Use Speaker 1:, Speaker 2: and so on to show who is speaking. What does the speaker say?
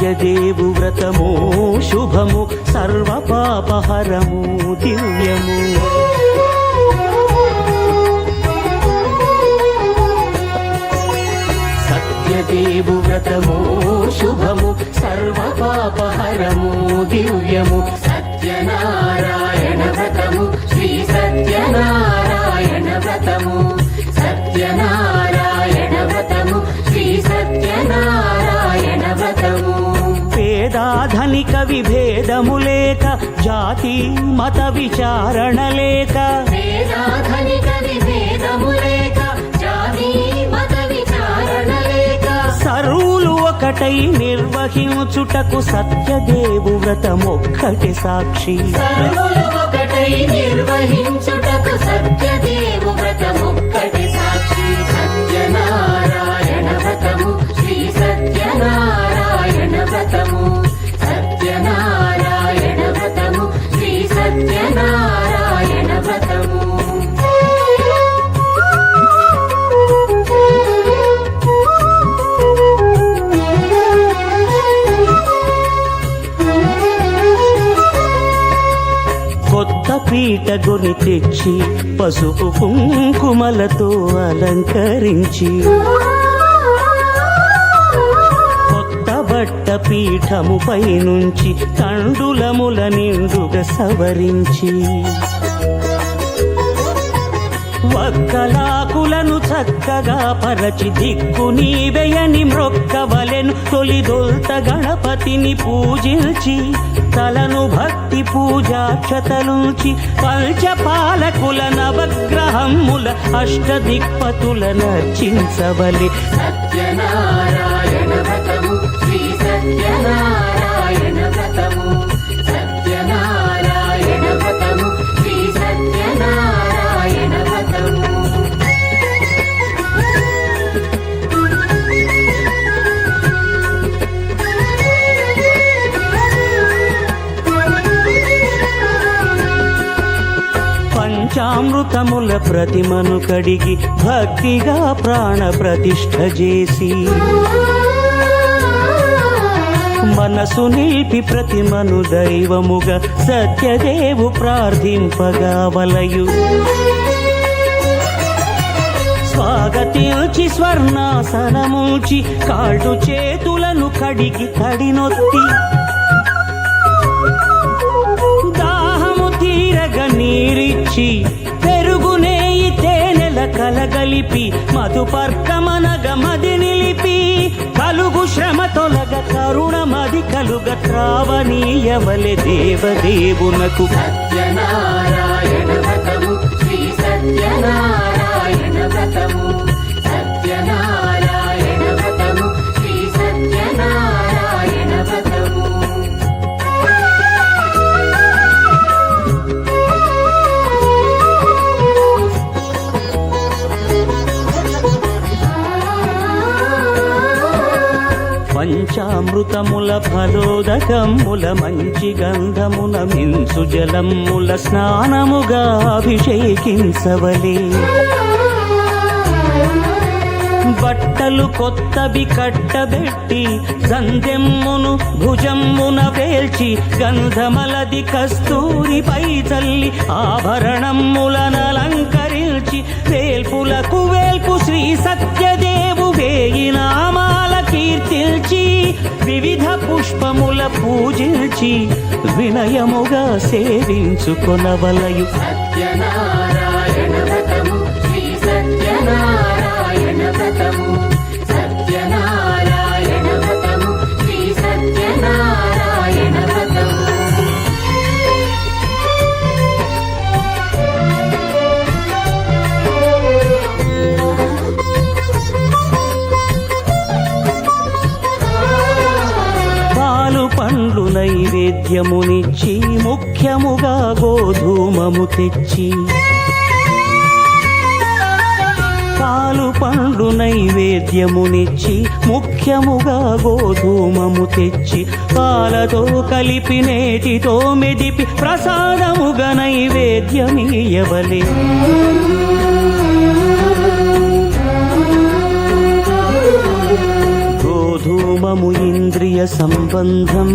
Speaker 1: సత్యదేవు వ్రతము శుభము సర్వ పాపహరము దివ్యము. సత్యదేవు వ్రతము శుభము సర్వ పాపహరము దివ్యము. సత్యనారాయణ వ్రతము శ్రీ సత్యనారాయణ వ్రతము. సత్యనారాయణ వ్రతము శ్రీ సత్యనారాయణ వ్రతము. పేదాధనిక విభేదము లేక జాతి మత విచారణ లేక.
Speaker 2: పేదాధనిక విభేదము లేక జాతి మత విచారణ లేక.
Speaker 1: సర్వులు ఒకటై నిర్వహించుటకు సత్యదేవు వ్రతమొక్కటి సాక్షి.
Speaker 2: సర్వులు ఒకటై నిర్వహించుటకు సత్యదేవు వ్రతమొక్కటి సాక్షి. సత్యనారాయణ వ్రతము శ్రీ సత్యనారాయణ వ్రతము. సత్యనారాయణ వ్రతము శ్రీ సత్యనారాయణ వ్రతము.
Speaker 1: కొత్త పీట గొని తెచ్చి పసుపు కుంకుమలతో అలంకరించి. కొత్త బట్ట పీఠముపై నుంచి తండులముల నిండుగా సవరించి. వక్కలాకులను చక్కగా పరచి దిక్కు నీవెయని మ్రొక్కవలెను. తొలిదొల్త గణపతిని పూజించి తలను భక్తి పూజాక్షతలుంచి పంచపాలకుల నవగ్రహముల అష్టదిక్పతుల నర్చించవలె.
Speaker 2: సత్యనారాయణ వ్రతము శ్రీ సత్యనారాయణ వ్రతము. సత్యనారాయణ వ్రతము శ్రీ సత్యనారాయణ వ్రతము.
Speaker 1: పంచామృతముల ప్రతిమను కడిగి భక్తిగా ప్రాణ ప్రతిష్ఠ చేసి. మనసు నిలిపి ప్రతిమను దైవముగా సత్యదేవు ప్రార్థింపగా వలయు. స్వాగతించి స్వర్ణాసనముంచి కాళ్ళు చేతులను కడిగి తడినొత్తి. దాహము తీరగ నీరిచ్చి పెరుగునేయి తేనెల కలగలిపి మధుపర్కమనగ మది నిలిపి. కలుగు శ్రమ తొలగ కరుణ మది కలుగ త్రావనీయవలె దేవదేవునకు.
Speaker 2: సత్యనారాయణ వ్రతము శ్రీ సత్యనారాయణ వ్రతము. సత్యనారాయణ వ్రతము శ్రీ సత్యనారాయణ వ్రతము.
Speaker 1: పంచామృతముల ఫలోదకముల మంచి గంధమున మించు జలముల స్నానముగా అభిషేకించవలే. బట్టలు కొత్తవి కట్టబెట్టి సందెమ్మును భుజమ్మున పేల్చి గంధమలది కస్తూరిపై చల్లి ఆభరణములనలంకరించి. వేల్పులకు వేల్పు శ్రీ సత్యదేవు వేయి నామాల కీర్తిల్చి. వివిధ పుష్పముల పూజించి వినయముగా సేవించుకొనవలయు.
Speaker 2: సత్యనారాయణ వ్రతము శ్రీ సత్యనారాయణ వ్రతము. సత్యనారాయణ వ్రతము శ్రీ సత్యనారాయణ వ్రతము.
Speaker 1: పాలు పండ్లు నైవేద్యమునిచ్చి ముఖ్యముగా గోధూమము తెచ్చి. పాలు పండ్లు నైవేద్యమునిచ్చి ముఖ్యముగా గోధూమము తెచ్చి. పాలతో కలిపి నేటితో మెదిపి ప్రసాదముగా నైవేద్యమీయవలే. గోధూమము ఇంద్రియ సంబంధం